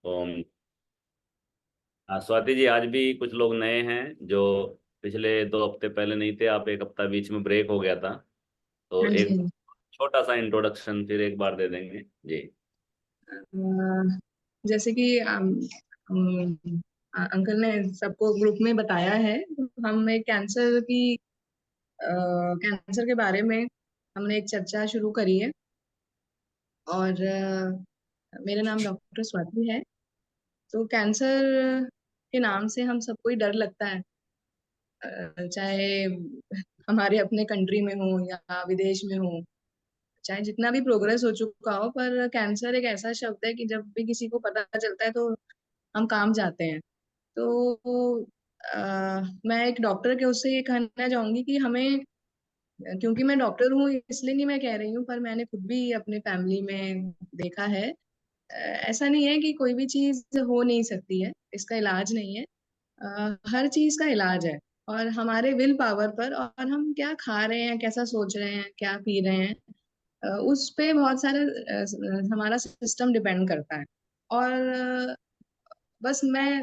ओम। स्वाति जी, आज भी कुछ लोग नए हैं जो पिछले 2 हफ्ते पहले नहीं थे। आप एक हफ्ता बीच में ब्रेक हो गया था, तो हाँ एक जी। छोटा सा इंट्रोडक्शन फिर एक बार दे देंगे जी। जैसे कि अंकल ने सबको ग्रुप में बताया है, तो हम एक कैंसर के बारे में हमने एक चर्चा शुरू करी है। और मेरा नाम डॉक्टर स्वाति है। तो कैंसर के नाम से हम सबको ही डर लगता है। चाहे हमारे अपने कंट्री में हो या विदेश में हो, चाहे जितना भी प्रोग्रेस हो चुका हो, पर कैंसर एक ऐसा शब्द है कि जब भी किसी को पता चलता है तो हम काम जाते हैं। तो मैं एक डॉक्टर के उससे ये कहना चाहूंगी कि हमें, क्योंकि मैं डॉक्टर हूँ इसलिए नहीं मैं कह रही हूँ, पर मैंने खुद भी अपने फैमिली में देखा है। ऐसा नहीं है कि कोई भी चीज हो नहीं सकती है, इसका इलाज नहीं है। हर चीज का इलाज है। और हमारे विल पावर पर, और हम क्या खा रहे हैं, कैसा सोच रहे हैं, क्या पी रहे हैं, उस पे बहुत सारा हमारा सिस्टम डिपेंड करता है। और बस मैं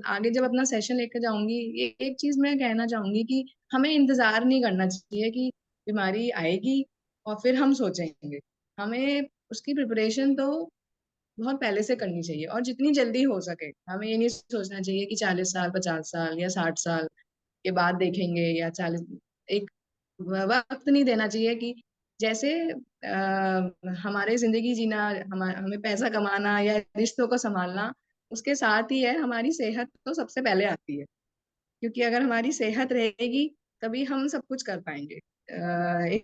आगे जब अपना सेशन लेकर जाऊंगी, ये एक चीज मैं कहना चाहूंगी कि हमें इंतजार नहीं करना चाहिए कि बीमारी आएगी और फिर हम सोचेंगे। हमें उसकी प्रिपरेशन तो बहुत पहले से करनी चाहिए, और जितनी जल्दी हो सके। हमें ये नहीं सोचना चाहिए कि 40 साल, 50 साल या 60 साल के बाद देखेंगे, या 40, एक वक्त नहीं देना चाहिए कि जैसे हमारे जिंदगी जीना, हमें पैसा कमाना या रिश्तों को संभालना, उसके साथ ही है हमारी सेहत तो सबसे पहले आती है। क्योंकि अगर हमारी सेहत रहेगी तभी हम सब कुछ कर पाएंगे।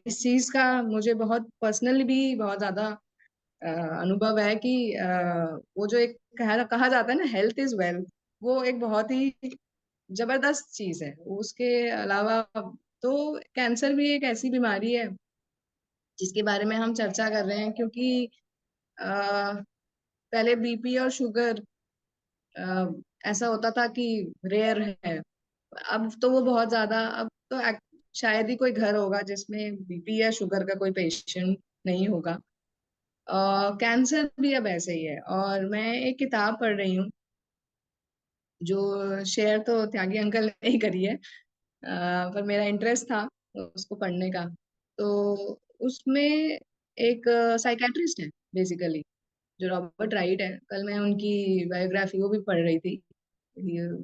इस चीज का मुझे बहुत पर्सनली भी बहुत ज्यादा अ, अनुभव है कि वो जो एक कहा जाता है ना, हेल्थ इज वेल्थ, वो एक बहुत ही जबरदस्त चीज है। उसके अलावा तो कैंसर भी एक ऐसी बीमारी है जिसके बारे में हम चर्चा कर रहे हैं, क्योंकि अ, पहले बीपी और शुगर ऐसा होता था कि रेयर है। अब तो वो बहुत ज्यादा, अब तो शायद ही कोई घर होगा जिसमें बीपी या शुगर का कोई पेशेंट नहीं होगा। कैंसर भी अब ऐसे ही है। और मैं एक किताब पढ़ रही हूँ जो शेयर तो त्यागी अंकल ने ही करी है, पर मेरा इंटरेस्ट था उसको पढ़ने का। तो उसमें एक साइकेट्रिस्ट है बेसिकली, जो रॉबर्ट राइट है। कल मैं उनकी बायोग्राफी वो भी पढ़ रही थी।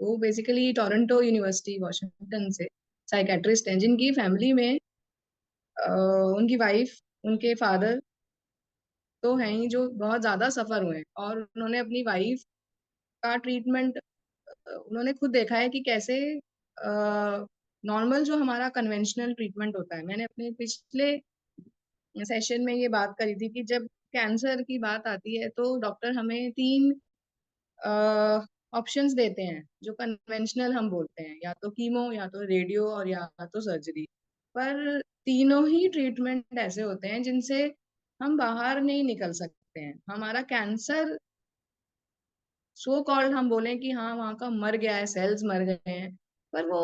वो बेसिकली टोरंटो यूनिवर्सिटी वॉशिंगटन से साइकेट्रिस्ट हैं, जिनकी फैमिली में उनकी वाइफ, उनके फादर तो हैं ही जो बहुत ज्यादा सफर हुए हैं। और उन्होंने अपनी वाइफ का ट्रीटमेंट, उन्होंने खुद देखा है कि कैसे नॉर्मल जो हमारा कन्वेंशनल ट्रीटमेंट होता है। मैंने अपने पिछले सेशन में ये बात करी थी कि जब कैंसर की बात आती है तो डॉक्टर हमें 3 ऑप्शंस देते हैं जो कन्वेंशनल हम बोलते हैं, या तो कीमो, या तो रेडियो, और या तो सर्जरी। पर तीनों ही ट्रीटमेंट ऐसे होते हैं जिनसे हम बाहर नहीं निकल सकते हैं। हमारा कैंसर सो कॉल्ड हम बोलें कि हाँ वहाँ का मर गया है, सेल्स मर गए हैं, पर वो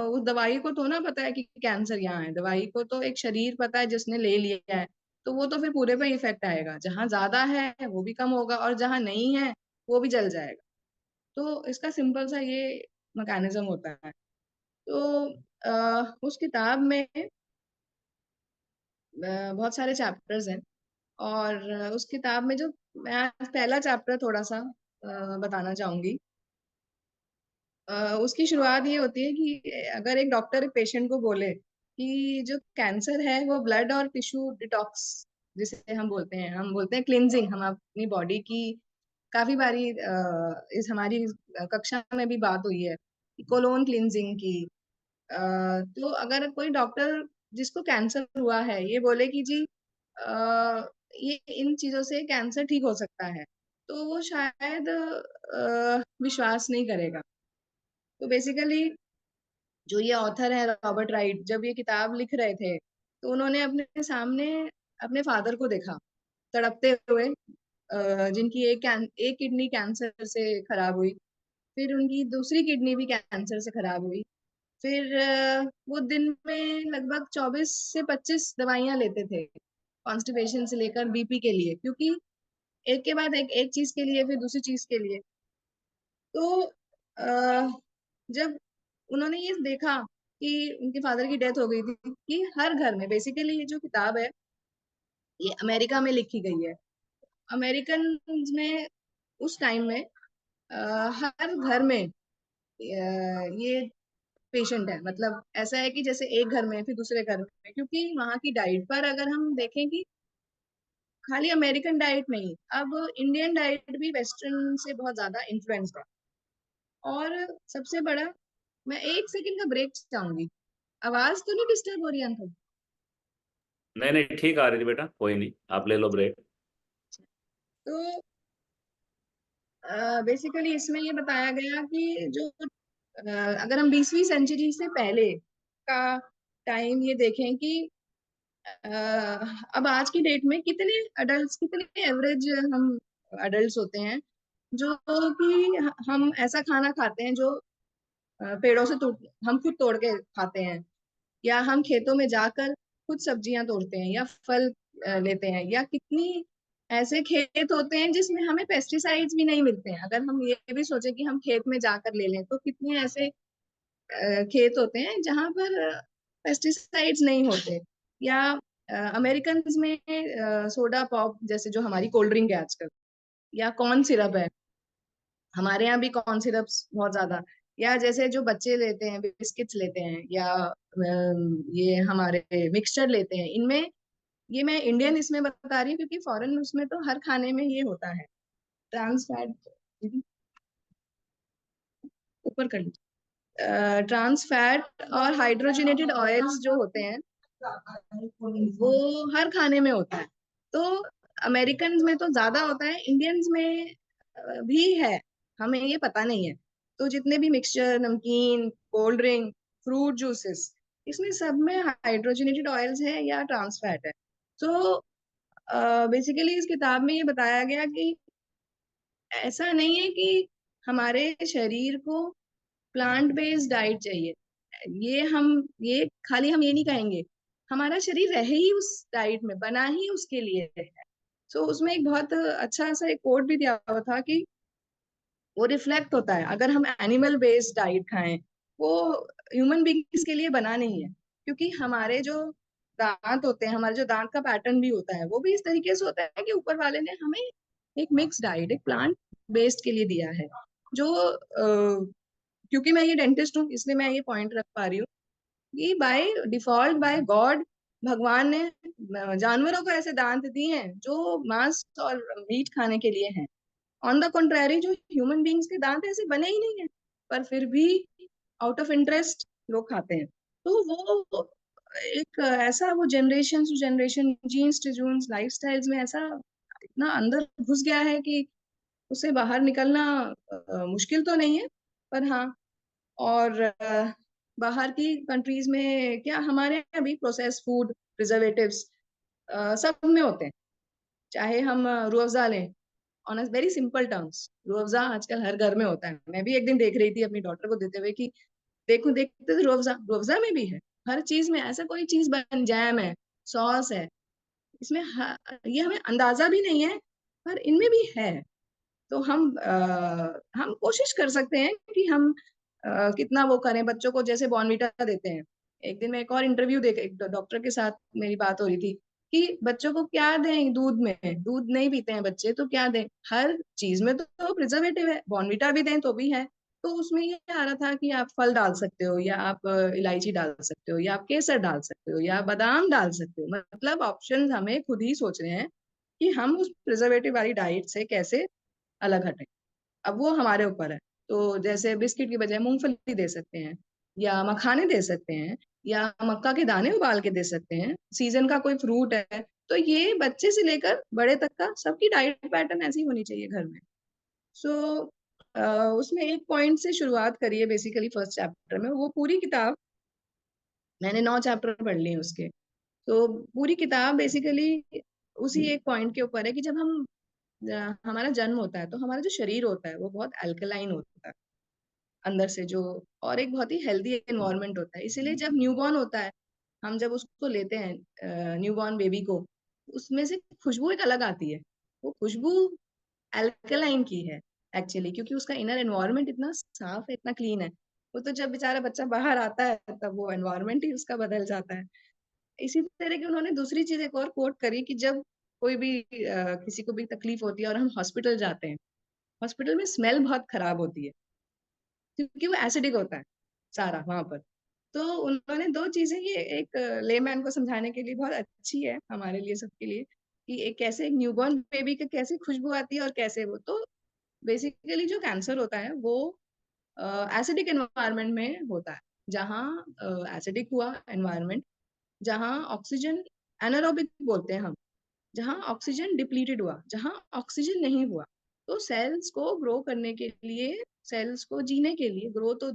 उस दवाई को तो ना पता है कि कैंसर यहाँ है। दवाई को तो एक शरीर पता है जिसने ले लिया है। तो वो तो फिर पूरे पे इफेक्ट आएगा, जहाँ ज्यादा है वो भी कम होगा, और जहाँ नहीं है वो भी जल जाएगा। तो इसका सिंपल सा ये मैकेनिज्म होता है। तो उस किताब में बहुत सारे चैप्टर्स हैं। और उस किताब में जो मैं आज पहला चैप्टर थोड़ा सा बताना चाहूंगी। उसकी शुरुआत ये होती है कि अगर एक डॉक्टर एक पेशेंट को बोले कि जो कैंसर है वो ब्लड और टिश्यू डिटॉक्स, जिसे हम बोलते हैं क्लिनजिंग, हम अपनी बॉडी की काफी बारी इस हमारी कक्षा में भी बात हुई है कोलोन क्लिनजिंग की। तो अगर कोई डॉक्टर जिसको कैंसर हुआ है ये बोले कि जी ये इन चीजों से कैंसर ठीक हो सकता है, तो वो शायद विश्वास नहीं करेगा। तो बेसिकली जो ये ऑथर है रॉबर्ट राइट, जब ये किताब लिख रहे थे तो उन्होंने अपने सामने अपने फादर को देखा तड़पते हुए, जिनकी एक किडनी कैंसर से खराब हुई। फिर उनकी दूसरी किडनी भी कैंसर से खराब हुई। फिर वो दिन में लगभग 24 से 25 दवाइयां लेते थे, कॉन्स्टिपेशन से लेकर बीपी के लिए, क्योंकि एक के बाद एक चीज के लिए, फिर दूसरी चीज के लिए। तो जब उन्होंने ये देखा कि उनके फादर की डेथ हो गई थी, कि हर घर में बेसिकली ये जो किताब है ये अमेरिका में लिखी गई है। अमेरिकन में उस टाइम में हर घर में ये पेशेंट है, मतलब ऐसा है कि जैसे एक घर में फिर दूसरे घर में, क्योंकि वहाँ की डाइट पर अगर हम देखें कि खाली अमेरिकन डाइट नहीं, अब इंडियन डाइट भी वेस्टर्न से बहुत ज्यादा इन्फ्लुएंस्ड है। और सबसे बड़ा, मैं एक सेकंड का ब्रेक चाहूंगी। आवाज तो नहीं डिस्टर्ब हो रही है अंकल? नहीं नहीं, ठीक आ रही थी बेटा, कोई नहीं, आप ले लो ब्रेक। तो बेसिकली इसमें ये बताया गया कि जो अगर हम 20वीं सेंचुरी से पहले का टाइम ये देखें कि अब आज की डेट में कितने अडल्ट, कितने एवरेज हम अडल्ट होते हैं जो कि हम ऐसा खाना खाते हैं जो पेड़ों से तोड़, हम खुद तोड़ के खाते हैं, या हम खेतों में जाकर खुद सब्जियां तोड़ते हैं या फल लेते हैं, या कितनी ऐसे खेत होते हैं जिसमें हमें पेस्टिसाइड्स भी नहीं मिलते हैं। अगर हम ये भी सोचे कि हम खेत में जाकर ले लें, तो कितने ऐसे खेत होते हैं जहां पर पेस्टिसाइड्स नहीं होते। या अमेरिकन में सोडा पॉप जैसे जो हमारी कोल्ड ड्रिंक है आजकल, या कॉर्न सिरप है, हमारे यहाँ भी कॉर्न सिरप्स बहुत ज्यादा, या जैसे जो बच्चे लेते हैं बिस्किट्स लेते हैं, या ये हमारे मिक्सचर लेते हैं, इनमें, ये मैं इंडियन इसमें बता रही हूँ क्योंकि फॉरेन उसमें तो हर खाने में ये होता है, ट्रांस फैट, ऊपर कर लीजिए, ट्रांस फैट और हाइड्रोजनेटेड ऑयल्स जो होते हैं वो हर खाने में होता है। तो अमेरिकन में तो ज्यादा होता है, इंडियंस में भी है, हमें ये पता नहीं है। तो जितने भी मिक्सचर, नमकीन, कोल्ड ड्रिंक, फ्रूट जूसेस, इसमें सब में हाइड्रोजनेटेड ऑयल्स है या ट्रांस फैट है। तो बेसिकली इस किताब में ये बताया गया कि ऐसा नहीं है कि हमारे शरीर को प्लांट बेस्ड डाइट चाहिए, ये खाली हम ये नहीं कहेंगे, हमारा शरीर रहे ही उस डाइट में, बना ही उसके लिए है। तो उसमें एक बहुत अच्छा सा एक कोट भी दिया हुआ था कि वो रिफ्लेक्ट होता है अगर हम एनिमल बेस्ड डाइट खाएं, वो ह्यूमन बींग्स के लिए बना नहीं है। क्योंकि हमारे जो दांत होते हैं, हमारे जो दांत का पैटर्न भी होता है, वो भी इस तरीके से होता है कि ऊपर वाले ने हमें एक मिक्स डाइट, एक प्लांट बेस्ड के लिए दिया है। जो क्योंकि मैं ये डेंटिस्ट हूँ इसलिए मैं ये पॉइंट रख पा रही हूँ कि बाय डिफॉल्ट, बाय गॉड, भगवान ने जानवरों को ऐसे दांत दिए हैं जो मांस और मीट खाने के लिए हैं। ऑन द कॉन्ट्रेरी जो ह्यूमन बींग्स के दांत ऐसे बने ही नहीं है, पर फिर भी आउट ऑफ इंटरेस्ट लोग खाते हैं। तो वो एक ऐसा, वो generation to generation, genes to genes, lifestyles में ऐसा इतना अंदर घुस गया है कि उससे बाहर निकलना मुश्किल तो नहीं है, पर हाँ। और बाहर की कंट्रीज में क्या, हमारे यहाँ भी प्रोसेस फूड, प्रिजर्वेटिव्स सब में होते हैं। चाहे हम रूह अफ़ज़ा लें, on a very simple terms, Rooh Afza आजकल हर घर में होता है। मैं भी एक दिन देख रही थी अपनी डॉटर को देते हुए कि देखो, देखते थे रूह अफ़ज़ा में भी है, हर चीज में ऐसा कोई चीज बन, जैम है, सॉस है, इसमें ये हमें अंदाजा भी नहीं है, पर इनमें भी है। तो हम कोशिश कर सकते हैं कि हम कितना वो करें बच्चों को, जैसे बॉर्नवीटा देते हैं। एक दिन मैं एक और इंटरव्यू देख, एक डॉक्टर के साथ मेरी बात हो रही थी कि बच्चों को क्या दें दूध में, दूध नहीं पीते हैं बच्चे तो क्या दें, हर चीज में तो प्रिजर्वेटिव है, बॉर्नवीटा भी दें तो भी है। तो उसमें ये आ रहा था कि आप फल डाल सकते हो, या आप इलायची डाल सकते हो, या आप केसर डाल सकते हो, या बादाम डाल सकते हो, मतलब ऑप्शंस हमें खुद ही सोच रहे हैं कि हम उस प्रिजर्वेटिव वाली डाइट से कैसे अलग हटें। अब वो हमारे ऊपर है। तो जैसे बिस्किट की बजाय मूंगफली दे सकते हैं, या मखाने दे सकते हैं, या मक्का के दाने उबाल के दे सकते हैं, सीजन का कोई फ्रूट है। तो ये बच्चे से लेकर बड़े तक का सबकी डाइट पैटर्न ऐसी होनी चाहिए घर में। सो उसमें एक पॉइंट से शुरुआत करिए, बेसिकली फर्स्ट चैप्टर में, वो पूरी किताब मैंने 9 चैप्टर पढ़ लिए उसके। तो पूरी किताब बेसिकली उसी एक पॉइंट के ऊपर है कि जब हमारा जन्म होता है तो हमारा जो शरीर होता है वो बहुत अल्कलाइन होता है अंदर से, जो और एक बहुत ही हेल्दी एनवायरनमेंट होता है। इसीलिए जब न्यूबॉर्न होता है, हम जब उसको लेते हैं न्यूबॉर्न बेबी को, उसमें से खुशबू एक अलग आती है। वो खुशबू अल्कलाइन की है एक्चुअली, क्योंकि उसका इनर एनवायरनमेंट इतना साफ है, इतना क्लीन है। वो तो जब बेचारा बच्चा बाहर आता है तब वो एनवायरनमेंट ही उसका बदल जाता है। इसी तरह की उन्होंने दूसरी चीज एक और कोट करी कि जब कोई भी किसी को भी तकलीफ होती है और हम हॉस्पिटल जाते हैं, हॉस्पिटल में स्मेल बहुत खराब होती है क्योंकि वो एसिडिक होता है सारा वहां पर। तो उन्होंने दो चीजें, ये एक लेमैन को समझाने के लिए बहुत अच्छी है हमारे लिए सबके लिए, कि एक कैसे एक न्यूबॉर्न बेबी का कैसे खुशबू आती है और कैसे वो, तो बेसिकली जो कैंसर होता है वो एसिडिक एनवायरनमेंट में होता है। जहाँ एसिडिक हुआ एनवायरनमेंट, जहाँ ऑक्सीजन एनारोबिक बोलते हैं हम, जहाँ ऑक्सीजन डिप्लीटेड हुआ, जहाँ ऑक्सीजन नहीं हुआ, तो सेल्स को ग्रो करने के लिए, सेल्स को जीने के लिए, ग्रो तो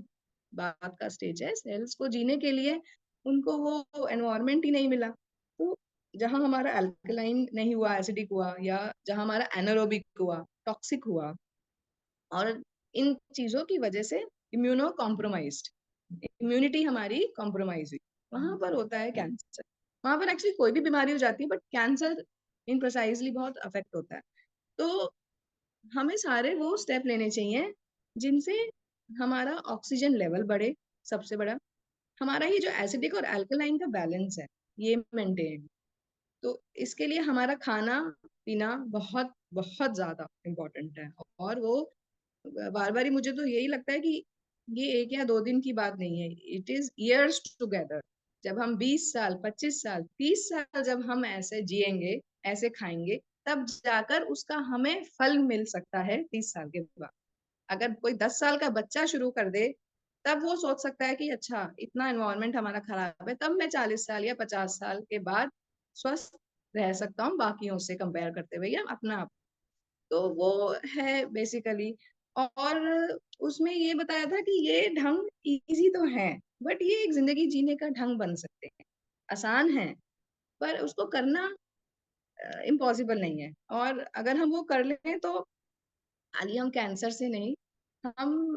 बात का स्टेज है, सेल्स को जीने के लिए उनको वो एनवायरनमेंट ही नहीं मिला। तो जहाँ हमारा अल्कलाइन नहीं हुआ, एसिडिक हुआ, या जहाँ हमारा एनारोबिक हुआ, टॉक्सिक हुआ, और इन चीजों की वजह से इम्यूनो कॉम्प्रोमाइज्ड, इम्यूनिटी हमारी कॉम्प्रोमाइज हुई, वहां पर होता है कैंसर। वहां पर एक्चुअली कोई भी बीमारी हो जाती है, बट कैंसर इन प्रिसाइजली बहुत अफेक्ट होता है। तो हमें सारे वो स्टेप लेने चाहिए जिनसे हमारा ऑक्सीजन लेवल बढ़े, सबसे बड़ा हमारा ये जो एसिडिक और अल्कलाइन का बैलेंस है ये मेंटेन। तो इसके लिए हमारा खाना पीना बहुत बहुत ज्यादा इम्पोर्टेंट है। और वो बार बार ही मुझे तो यही लगता है कि ये एक या दो दिन की बात नहीं है, इट इज इयर्स टुगेदर। जब हम 20 साल, 25 साल, 30 साल जब हम ऐसे जिएंगे, ऐसे खाएंगे, तब जाकर उसका हमें फल मिल सकता है 30 साल के बाद। अगर कोई 10 साल का बच्चा शुरू कर दे, तब वो सोच सकता है कि अच्छा इतना एनवायरनमेंट हमारा खराब है, तब मैं 40 साल या 50 साल के बाद स्वस्थ रह सकता हूँ बाकियों से कंपेयर करते हुए, या अपना आप। तो वो है बेसिकली। और उसमें ये बताया था कि ये ढंग इजी तो है, बट ये एक जिंदगी जीने का ढंग बन सकते हैं, आसान है, पर उसको करना इम्पॉसिबल नहीं है। और अगर हम वो कर लें तो खाली हम कैंसर से नहीं, हम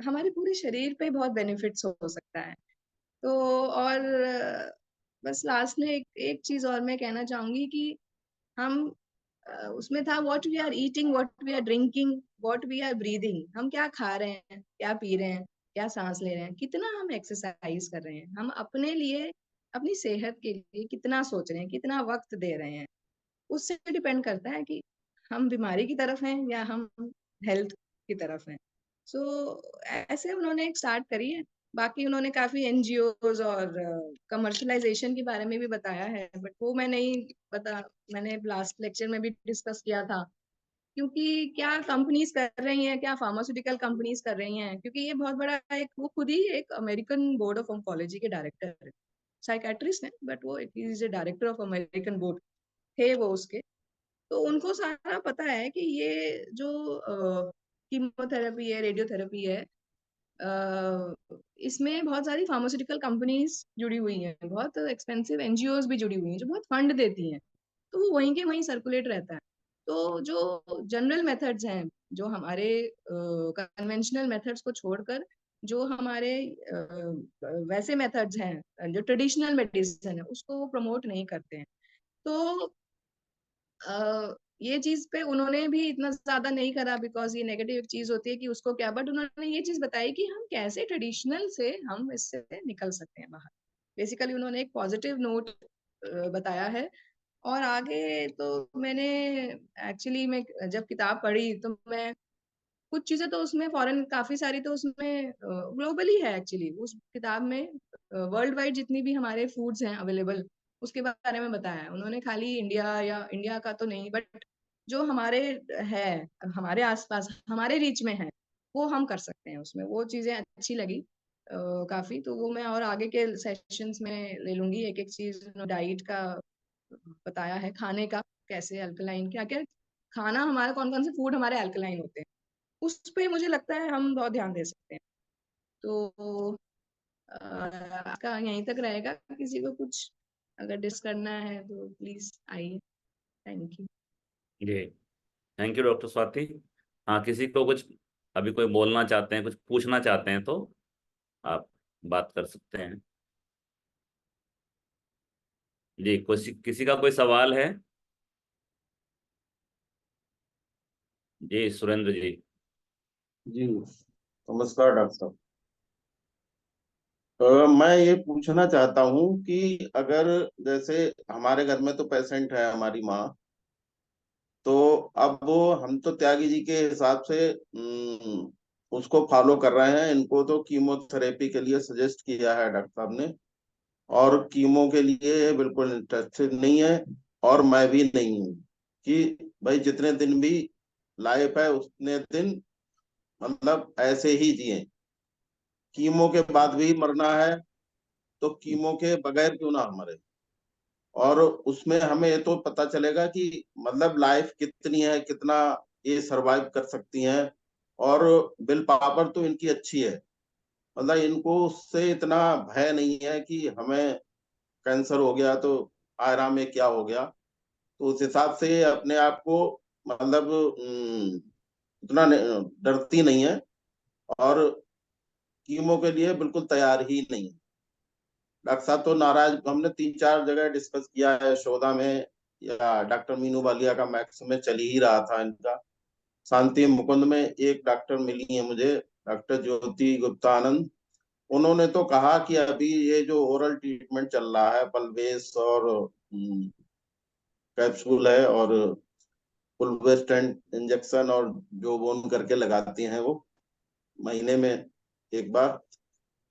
हमारे पूरे शरीर पे बहुत बेनिफिट्स हो सकता है। तो और बस लास्ट में एक चीज और मैं कहना चाहूंगी कि हम उसमें था what we are eating, what we are drinking, what we are breathing. हम क्या खा रहे हैं, क्या पी रहे हैं, क्या सांस ले रहे हैं, कितना हम एक्सरसाइज कर रहे हैं, हम अपने लिए, अपनी सेहत के लिए कितना सोच रहे हैं, कितना वक्त दे रहे हैं। उससे डिपेंड करता है कि हम बीमारी की तरफ हैं या हम हेल्थ की तरफ हैं। सो ऐसे उन्होंने एक स्टार्ट करी है। बाकी उन्होंने काफी एनजीओज और कमर्शलाइजेशन के बारे में भी बताया है, बट वो मैं नहीं बता, मैंने लास्ट लेक्चर में भी डिस्कस किया था। क्योंकि क्या कंपनीज कर रही हैं, क्या फार्मास्यूटिकल कंपनीज कर रही हैं, क्योंकि ये बहुत बड़ा एक, वो खुद ही एक अमेरिकन बोर्ड ऑफ ऑन्कोलॉजी के डायरेक्टर है, साइकेट्रिस्ट है, बट वो is a director of American board थे वो उसके। तो उनको सारा पता है कि ये जो कीमोथेरेपी है, रेडियोथेरेपी है, इसमें बहुत सारी फार्मास्यूटिकल कंपनीज जुड़ी हुई हैं, बहुत एक्सपेंसिव एनजीओज भी जुड़ी हुई हैं जो बहुत फंड देती हैं। तो वो वहीं के वहीं सर्कुलेट रहता है। तो जो जनरल मेथड्स हैं, जो हमारे कन्वेंशनल मेथड्स को छोड़कर जो हमारे वैसे मेथड्स हैं, जो ट्रेडिशनल मेडिसिन है, उसको वो प्रमोट नहीं करते हैं। तो ये चीज पे उन्होंने भी इतना ज्यादा नहीं करा, बिकॉज ये नेगेटिव चीज होती है कि उसको क्या, बट उन्होंने ये चीज बताई कि हम कैसे ट्रेडिशनल से हम इससे निकल सकते हैं बाहर। बेसिकली उन्होंने एक पॉजिटिव नोट बताया है। और आगे तो मैंने एक्चुअली मैं जब किताब पढ़ी तो मैं कुछ चीजें तो उसमें फॉरेन काफी सारी तो उसमें ग्लोबली है एक्चुअली उस किताब में। वर्ल्ड वाइड जितनी भी हमारे फूड्स हैं अवेलेबल, उसके बारे में बताया है उन्होंने। खाली इंडिया या इंडिया का तो नहीं, बट जो हमारे है, हमारे आसपास, हमारे रीच में है, वो हम कर सकते हैं उसमें। वो चीजें अच्छी लगी काफी। तो वो मैं और आगे के सेशंस में ले लूंगी, एक एक चीज। डाइट का बताया है, खाने का, कैसे अल्कलाइन, क्या क्या खाना, हमारा कौन कौन से फूड हमारे अल्कलाइन होते हैं, उस पे मुझे लगता है हम बहुत ध्यान दे सकते हैं। तो आपका यहीं तक रहेगा, किसी को कुछ अगर डिस्कस करना है तो प्लीज आइए। Thank you. जी, थैंक यू डॉक्टर स्वाति। हाँ, किसी को कुछ अभी कोई बोलना चाहते हैं, कुछ पूछना चाहते हैं तो आप बात कर सकते हैं। जी, किसी का कोई सवाल है? जी सुरेंद्र जी। जी नमस्कार डॉक्टर साहब। मैं ये पूछना चाहता हूँ कि अगर जैसे हमारे घर में तो पेशेंट है हमारी माँ, तो अब वो हम तो त्यागी जी के हिसाब से उसको फॉलो कर रहे हैं। इनको तो कीमोथेरेपी के लिए सजेस्ट किया है डॉक्टर साहब ने, और कीमो के लिए बिल्कुल इंटरेस्टेड नहीं है, और मैं भी नहीं हूँ। कि भाई जितने दिन भी लाइफ है उतने दिन मतलब ऐसे ही जिए, कीमो के बाद भी मरना है तो कीमो के बगैर क्यों ना मरे। और उसमें हमें ये तो पता चलेगा कि मतलब लाइफ कितनी है, कितना ये सरवाइव कर सकती हैं। और विल पावर तो इनकी अच्छी है, मतलब इनको उससे इतना भय नहीं है कि हमें कैंसर हो गया तो आयरा में क्या हो गया। तो उस हिसाब से ये अपने आप को मतलब उतना डरती नहीं है, और कीमो के लिए बिल्कुल तैयार ही नहीं है। डॉक्टर साहब तो नाराज, हमने 3 4 जगह डिस्कस किया है, यशोदा में या डॉक्टर मीनू वालिया का मैक्स में चल ही रहा था इनका। शांति मुकुंद में एक डॉक्टर मिली है मुझे, डॉक्टर ज्योति गुप्ता आनंद। उन्होंने तो कहा कि अभी ये जो ओरल ट्रीटमेंट चल रहा है पल्वेस और कैप्सूल है और फुलवेस्टेंट इंजेक्शन और जो बोन करके लगाती हैं वो महीने में एक बार,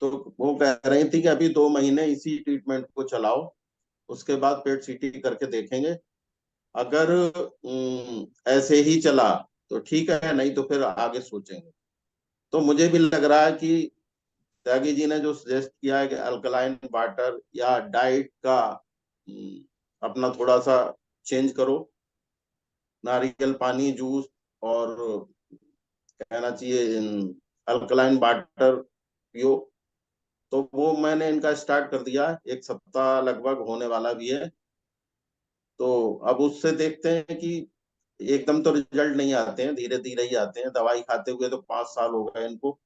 तो वो कह रही थी कि अभी 2 महीने इसी ट्रीटमेंट को चलाओ, उसके बाद पेट सीटी करके देखेंगे। अगर ऐसे ही चला तो ठीक है, नहीं तो फिर आगे सोचेंगे। तो मुझे भी लग रहा है कि त्यागी जी ने जो सजेस्ट किया है कि अल्कलाइन वाटर या डाइट का अपना थोड़ा सा चेंज करो, नारियल पानी जूस, और कहना चाहिए अल्कलाइन वाटर पियो। तो वो मैंने इनका स्टार्ट कर दिया, 1 सप्ताह लगभग होने वाला भी है। तो अब उससे देखते हैं कि एकदम तो रिजल्ट नहीं आते हैं, धीरे धीरे ही आते हैं। दवाई खाते हुए तो 5 साल हो गए इनको।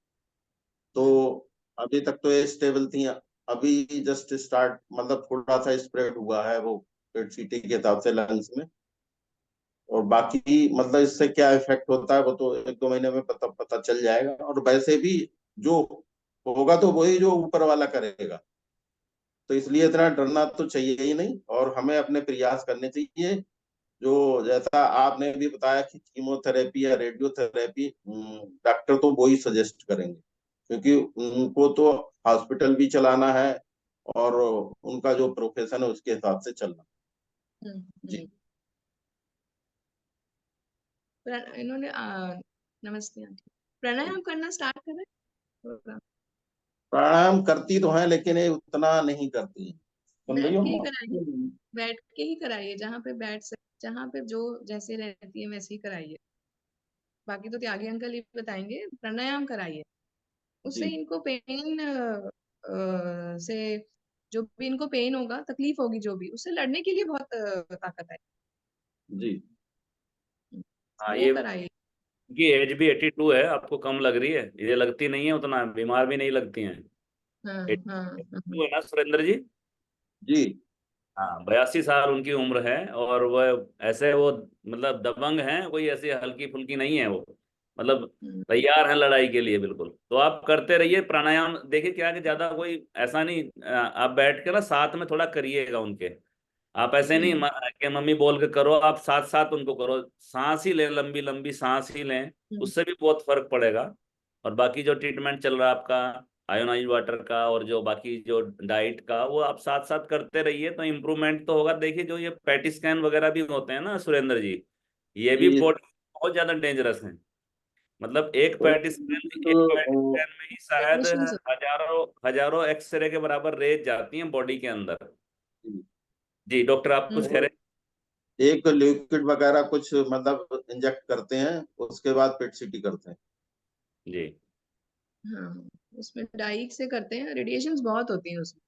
तो अभी तक तो ये स्टेबल थी, अभी जस्ट स्टार्ट मतलब थोड़ा सा स्प्रेड हुआ है वो पेट सीटी के हिसाब से लंग्स में। और बाकी मतलब इससे क्या इफेक्ट होता है वो तो 1 2 महीने में पता पता चल जाएगा। और वैसे भी जो होगा तो वही जो ऊपर वाला करेगा, तो इसलिए इतना डरना तो चाहिए ही नहीं, और हमें अपने प्रयास करने चाहिए। जो जैसा आपने भी बताया कि कीमोथेरेपी या रेडियोथेरेपी, डॉक्टर तो वही सजेस्ट करेंगे, क्योंकि उनको तो हॉस्पिटल भी चलाना है, और उनका जो प्रोफेशन है उसके हिसाब से चलना। हम्म, जी। इन्होंने नमस्ते आंटी, प्राणायाम करना स्टार्ट करें थोड़ा। प्राणायाम करती तो है लेकिन ये उतना नहीं करती है। सुन रही बैठ हो के ही कराइए, अम्मा? बैठ के ही कराइए, जहाँ पे बैठ सक, जहाँ पे जो जैसे रहती है वैसे ही कराइए। बाकी तो त्यागी अंकल ही बताएंगे, प्राणायाम कराइए। उससे जी इनको पेन से, जो भी इनको पेन होगा, तकलीफ होगी जो भी, उससे लड़ने के लिए बहुत ताकत है। जी। हाँ वो ये कराइए। की एज भी 82 है, आपको कम लग रही है, ये लगती नहीं है, उतना बीमार भी नहीं लगती हैं। हाँ हाँ हाँ। 82 है ना सुरेंद्र जी? जी। हाँ 82 साल उनकी उम्र है, और वह ऐसे वो मतलब दबंग हैं, कोई ऐसी हल्की फुल्की नहीं है वो, मतलब हम्म, तैयार हैं लड़ाई के लिए बिल्कुल। तो आप करते रहिए प्राणायाम। देखिए क्या है कि ज्यादा कोई ऐसा नहीं, आप बैठ के ना साथ में थोड़ा करिएगा उनके। आप ऐसे नहीं हम्म, कि मम्मी बोल के करो, आप साथ साथ उनको करो, सांस ही लें, लंबी लंबी सांस ही लें, हम्म, उससे भी बहुत फर्क पड़ेगा। और बाकी जो ट्रीटमेंट चल रहा है आपका आयोनाइज वाटर का और जो बाकी जो डाइट का, वो आप साथ साथ करते रहिए तो इम्प्रूवमेंट तो होगा। देखिए जो ये पैटी स्कैन वगैरह भी होते हैं ना सुरेंद्र जी, ये भी जी। बॉडी बहुत ज्यादा डेंजरस है। मतलब तो एक पैटी स्कैन में ही शायद Technicians हजारों हजारों एक्सरे के बराबर रेज जाती हैं बॉडी के अंदर। जी डॉक्टर आप कुछ कह हम्म, रहे एक लिक्विड वगैरह कुछ मतलब इंजेक्ट करते हैं, उसके बाद पेट सीटी करते हैं। हैं जी। हाँ, उसमें डाइट से करते हैं, रेडिएशंस बहुत होती हैं उसमें,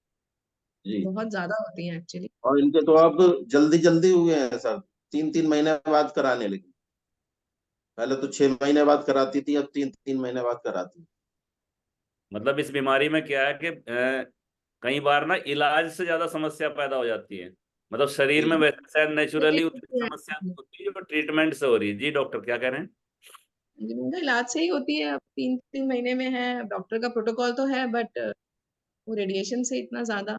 जी। बहुत ज्यादा होती हैं एक्चुअली। और इनके तो अब जल्दी जल्दी हुए हैं सर, 3 3 महीने बाद कराने लगी। पहले तो 6 महीने बाद कराती थी, अब 3 3 महीने बाद कराती। मतलब इस बीमारी में क्या है कि कई बार ना इलाज से ज्यादा समस्या पैदा हो जाती है। मतलब शरीर में जी। वैसे शायद नेचुरली उतनी ये- समस्या नहीं होती जो ट्रीटमेंट से हो रही है। जी डॉक्टर क्या कह रहे हैं? उनका इलाज सही होती है, अब 3 महीने में है, डॉक्टर का प्रोटोकॉल तो है, बट वो रेडिएशन से इतना ज्यादा,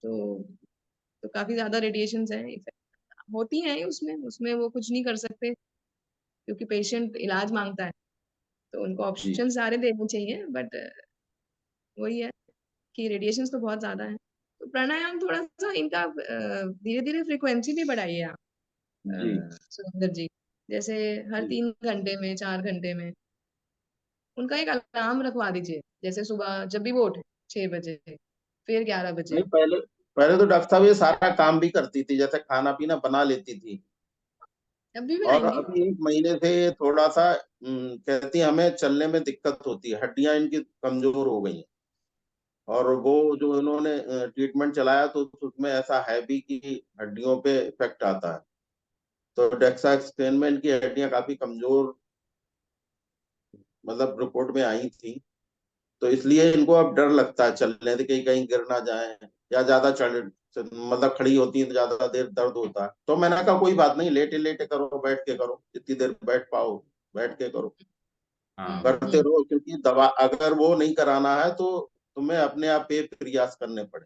तो काफी ज्यादा रेडिएशन है, इफेक्ट होती हैं उसमें उसमें वो कुछ नहीं कर सकते, क्योंकि पेशेंट इलाज मांगता है, तो उनको जी ऑप्शन सारे देने चाहिए, बट वही है कि रेडिएशन तो बहुत ज्यादा है। तो प्राणायाम थोड़ा सा इनका धीरे धीरे फ्रिक्वेंसी भी बढ़ाइए आप, जी। सुरेंद्र जी। जैसे हर जी 3 घंटे में, 4 घंटे में उनका एक अलार्म रखवा दीजिए, जैसे सुबह जब भी वो उठे, 6 बजे, फिर 11 बजे। नहीं, पहले पहले तो डॉक्टर साहब ये सारा काम भी करती थी, जैसे खाना पीना बना लेती थी। अब भी और बनाएंगी। अभी 1 महीने से थोड़ा सा कहती है हमें चलने में दिक्कत होती है, हड्डियां इनकी कमजोर हो गई हैं। और वो जो इन्होंने ट्रीटमेंट चलाया तो उसमें ऐसा है भी कि हड्डियों पे इफेक्ट आता है। तो डेक्सामेथासोन में इनकी हड्डियां काफी कमजोर, मतलब रिपोर्ट में आई थी। तो इसलिए इनको अब डर लगता है चलने से, कहीं कहीं गिर ना जाए, या ज्यादा चढ़, मतलब खड़ी होती है तो ज्यादा देर दर्द होता है। तो मैंने कहा कोई बात नहीं, लेटे लेटे करो, बैठ के करो, जितनी देर बैठ पाओ बैठ के करो, हाँ करते रहो। क्योंकि दवा अगर वो नहीं कराना है तो तुम्हें अपने आप पे प्रयास करने पड़े।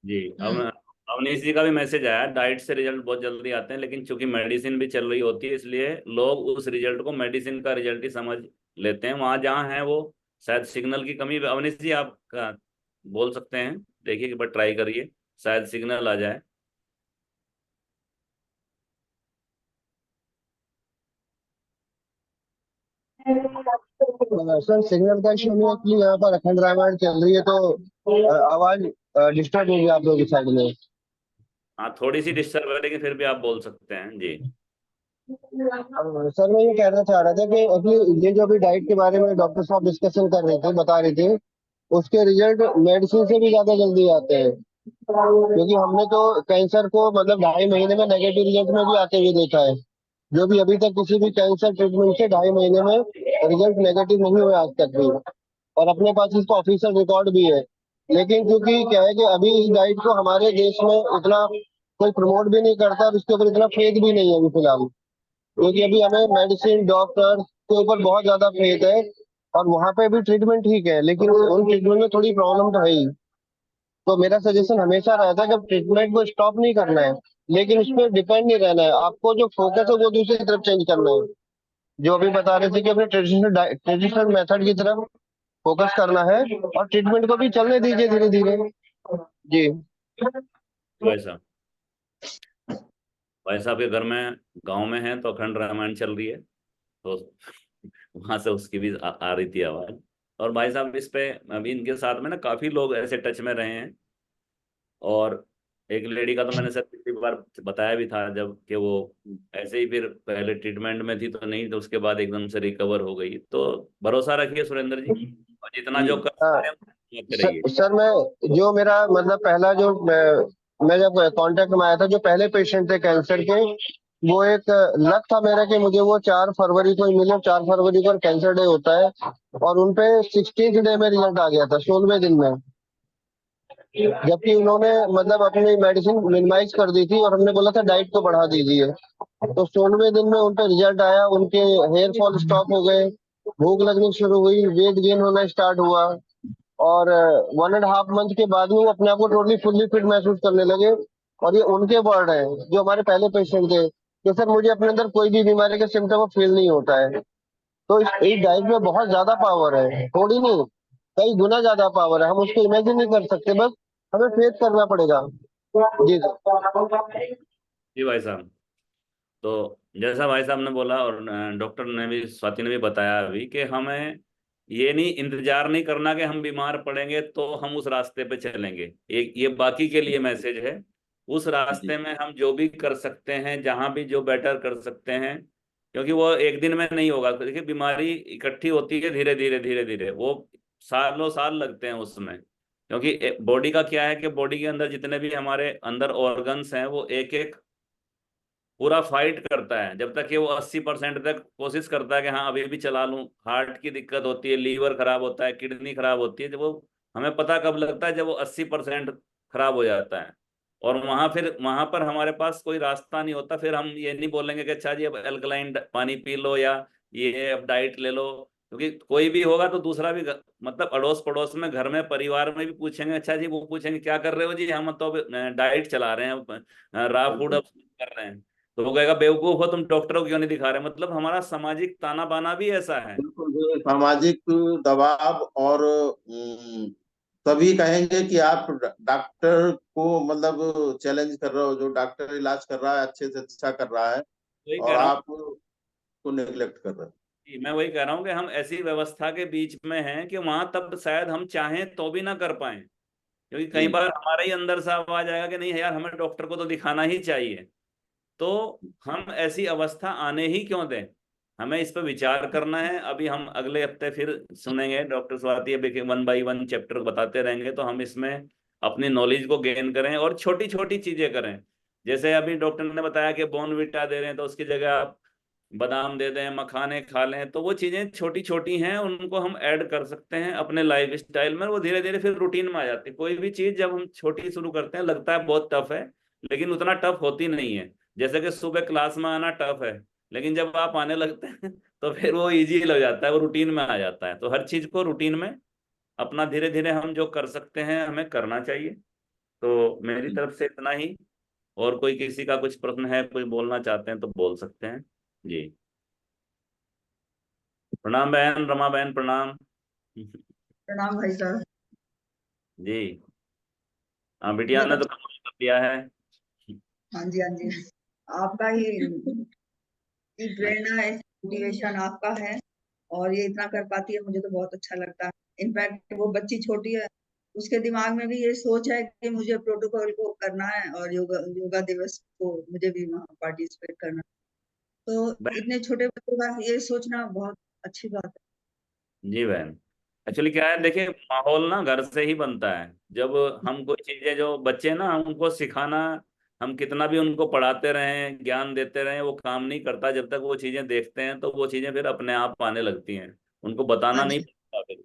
जी। अब हम्म अवनीश जी का भी मैसेज आया, डाइट से रिजल्ट बहुत जल्दी आते हैं, लेकिन चूंकि मेडिसिन भी चल रही होती है इसलिए लोग उस रिजल्ट को मेडिसिन का रिजल्ट ही समझ लेते हैं, वहां जहाँ है वो शायद सिग्नल की कमी। अवनीश जी आप बोल सकते हैं, देखिए एक बार ट्राई करिए, शायद सिग्नल आ जाए। सर सिग्नल का इशू नहीं है, एक्चुअली यहाँ पर अखंड रामायण चल रही है तो आवाज डिस्टर्ब होगी आप लोगों की साइड में। हाँ थोड़ी सी डिस्टर्ब है, लेकिन फिर भी आप बोल सकते हैं जी। सर मैं ये कहना चाह रहा था कि एक्चुअली ये जो अभी डाइट के बारे में डॉक्टर साहब डिस्कशन कर रहे थे, बता रहे थे, उसके रिजल्ट मेडिसिन से भी ज्यादा जल्दी आते हैं। क्योंकि हमने तो कैंसर को मतलब 2.5 महीने में नेगेटिव रिजल्ट में भी आते हुए देखा है। जो भी अभी तक किसी भी कैंसर ट्रीटमेंट से 2.5 महीने में रिजल्ट नेगेटिव नहीं हुए आज तक भी, और अपने पास इसका ऑफिशियल रिकॉर्ड भी है। लेकिन क्योंकि क्या है कि अभी इस डाइट को हमारे देश में उतना कोई प्रमोट भी नहीं करता, और इसके ऊपर इतना फेथ भी नहीं है अभी फिलहाल। क्योंकि अभी हमें मेडिसिन डॉक्टर के ऊपर बहुत ज्यादा फेथ है, और वहां पे भी ट्रीटमेंट ठीक है, लेकिन उन ट्रीटमेंट में थोड़ी प्रॉब्लम तो है ही। तो मेरा सजेशन हमेशा रहता है कि ट्रीटमेंट को स्टॉप नहीं करना है, लेकिन उस पर डिपेंड नहीं रहना है, आपको जो फोकस है वो दूसरी तरफ चेंज करना है। जो अभी बता रहे थे कि अपने ट्रेडिशनल मेथड की तरफ फोकस करना है, और ट्रीटमेंट को भी चलने दीजिए धीरे धीरे। जी। भाई साहब, भाई साहब के घर में गांव में है तो अखंड रामायण चल रही है, तो वहां से उसकी भी आ रही थी आवाज। और भाई साहब इस पे अभी इनके साथ में ना काफी लोग ऐसे टच में रहे हैं, और एक लेडी का तो मैंने सर पिछली बार बताया भी था, जब कि वो ऐसे ही फिर पहले ट्रीटमेंट में थी तो नहीं, तो उसके बाद एकदम से रिकवर हो गई। तो भरोसा रखिए सुरेंद्र जी, और जितना जी जो कर हाँ सकते हैं उतना करते रहिए। सर मैं जो मेरा मतलब पहला जो मैं जब कांटेक्ट में आया था, जो पहले पेशेंट थे कैंसर के, वो एक लक था मेरा कि मुझे वो 4 फरवरी को ही मिले। 4 फरवरी को कैंसर डे होता है, और उनपे 16th डे में रिजल्ट आ गया था, 16वें दिन में। जबकि उन्होंने मतलब अपनी मेडिसिन मिनिमाइज कर दी थी, और हमने बोला था डाइट को बढ़ा दीजिए। तो 16वें दिन में उनका रिजल्ट आया, उनके हेयर फॉल स्टॉप हो गए, भूख लगनी शुरू हुई, वेट गेन होना स्टार्ट हुआ, और 1.5 मंथ के बाद में वो अपने आप को टोटली फुल्ली फिट महसूस करने लगे। और ये उनके वर्ड है, जो हमारे पहले पेशेंट थे, कि सर मुझे अपने अंदर कोई भी बीमारी का सिम्टम फील नहीं होता है। तो इस डाइट में बहुत ज्यादा पावर है, थोड़ी नहीं, कई गुना ज्यादा पावर है। हम उसको इमेजिन नहीं कर सकते, बस हमें फेस करना पड़ेगा। जी सर। जी भाई साहब, तो जैसा भाई साहब ने बोला, और डॉक्टर ने भी, स्वाति ने भी बताया अभी, कि हमें ये नहीं इंतजार नहीं करना कि हम बीमार पड़ेंगे तो हम उस रास्ते पे चलेंगे। एक ये बाकी के लिए मैसेज है, उस जी रास्ते में हम जो भी कर सकते हैं, जहां भी जो बेटर कर सकते हैं, क्योंकि वो एक दिन में नहीं होगा। देखिए बीमारी इकट्ठी होती है धीरे धीरे धीरे धीरे, वो सालों साल लगते हैं उसमें। क्योंकि बॉडी का क्या है कि बॉडी के अंदर जितने भी हमारे अंदर ऑर्गन्स हैं, वो एक एक पूरा फाइट करता है, जब तक कि वो 80% तक कोशिश करता है कि हाँ अभी भी चला लूं। हार्ट की दिक्कत होती है, लीवर खराब होता है, किडनी खराब होती है, जब वो हमें पता कब लगता है, जब वो 80% खराब हो जाता है। और वहां पर हमारे पास कोई रास्ता नहीं होता, फिर हम ये नहीं बोलेंगे कि अच्छा जी अब एल्कलाइन पानी पी लो या ये अब डाइट ले लो, क्योंकि कोई भी होगा तो दूसरा भी मतलब अड़ोस पड़ोस में, घर में, परिवार में भी पूछेंगे, अच्छा जी, वो पूछेंगे क्या कर रहे हो जी, हम तो डाइट चला रहे हैं, रॉ फूड अब कर रहे हैं। तो वो कहेगा बेवकूफ हो तुम, डॉक्टर को क्यों नहीं दिखा रहे। मतलब हमारा सामाजिक ताना बाना भी ऐसा है। बिल्कुल जो सामाजिक दबाव और सभी कहेंगे कि आप डॉक्टर को मतलब चैलेंज कर रहे हो, जो डॉक्टर इलाज कर रहा है अच्छे से अच्छा कर रहा है वही कह और रहा हूँ आप उसको नेग्लेक्ट कर रहे हो। कि मैं वही कह रहा हूँ कि हम ऐसी व्यवस्था के बीच में हैं कि वहां तब शायद हम चाहें तो भी ना कर पाए, क्योंकि कई जी बार हमारा ही अंदर से आवाज आएगा कि नहीं यार, हमें डॉक्टर को तो दिखाना ही चाहिए। तो हम ऐसी अवस्था आने ही क्यों दें, हमें इस पर विचार करना है। अभी हम अगले हफ्ते फिर सुनेंगे डॉक्टर स्वाति, अभी 1 बाय 1 चैप्टर बताते रहेंगे, तो हम इसमें अपनी नॉलेज को गेन करें और छोटी छोटी चीजें करें। जैसे अभी डॉक्टर ने बताया कि बॉर्नविटा दे रहे हैं, तो उसकी जगह आप बादाम दे दें, मखाने खा लें, तो वो चीजें छोटी छोटी हैं, उनको हम ऐड कर सकते हैं अपने लाइफ स्टाइल में। वो धीरे धीरे फिर रूटीन में आ जाती है। कोई भी चीज जब हम छोटी शुरू करते हैं लगता है बहुत टफ है, लेकिन उतना टफ होती नहीं है। जैसे कि सुबह क्लास में आना टफ है, लेकिन जब आप आने लगते हैं तो फिर वो इजी लग जाता है, वो रूटीन में आ जाता है। तो हर चीज को रूटीन में अपना धीरे धीरे हम जो कर सकते हैं हमें करना चाहिए। तो मेरी तरफ से इतना ही। और कोई किसी का कुछ प्रश्न है, कोई बोलना चाहते हैं तो बोल सकते हैं जी। प्रणाम बहन, रमा बहन प्रणाम। प्रणाम भाई साहब। जी। हाँ, बिटिया बहुत ने तो अच्छा। कमाल कर दिया है। हाँ जी, हाँ जी। आपका ही की प्रेरणा है, मोटिवेशन आपका है, और ये इतना कर पाती है, मुझे तो बहुत अच्छा लगता है। इनफैक्ट वो बच्ची छोटी है, उसके दिमाग में भी ये सोच है कि मुझे प्रोटोकॉल को करना है और योगा योगा दिवस को मुझे भी वहाँ पार्टिसिपेट करना है। तो बहन, इतने छोटे बच्चों का ये सोचना बहुत अच्छी बात जी बहन, एक्चुअली क्या है, देखिए माहौल ना घर से ही बनता है। जब हम कोई चीजें, जो बच्चे ना, उनको सिखाना, हम कितना भी उनको पढ़ाते रहें, ज्ञान देते रहें, वो काम नहीं करता। जब तक वो चीजें देखते हैं तो वो चीजें फिर अपने आप आने लगती हैं, उनको है। बताना हाँ नहीं जी। पड़ता फिर।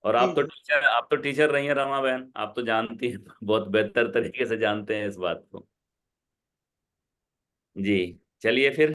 और जी जी। आप तो टीचर रही हैं रमा बहन, आप तो जानती हैं, बहुत बेहतर तरीके से जानते हैं इस बात को। जी। चलिए फिर।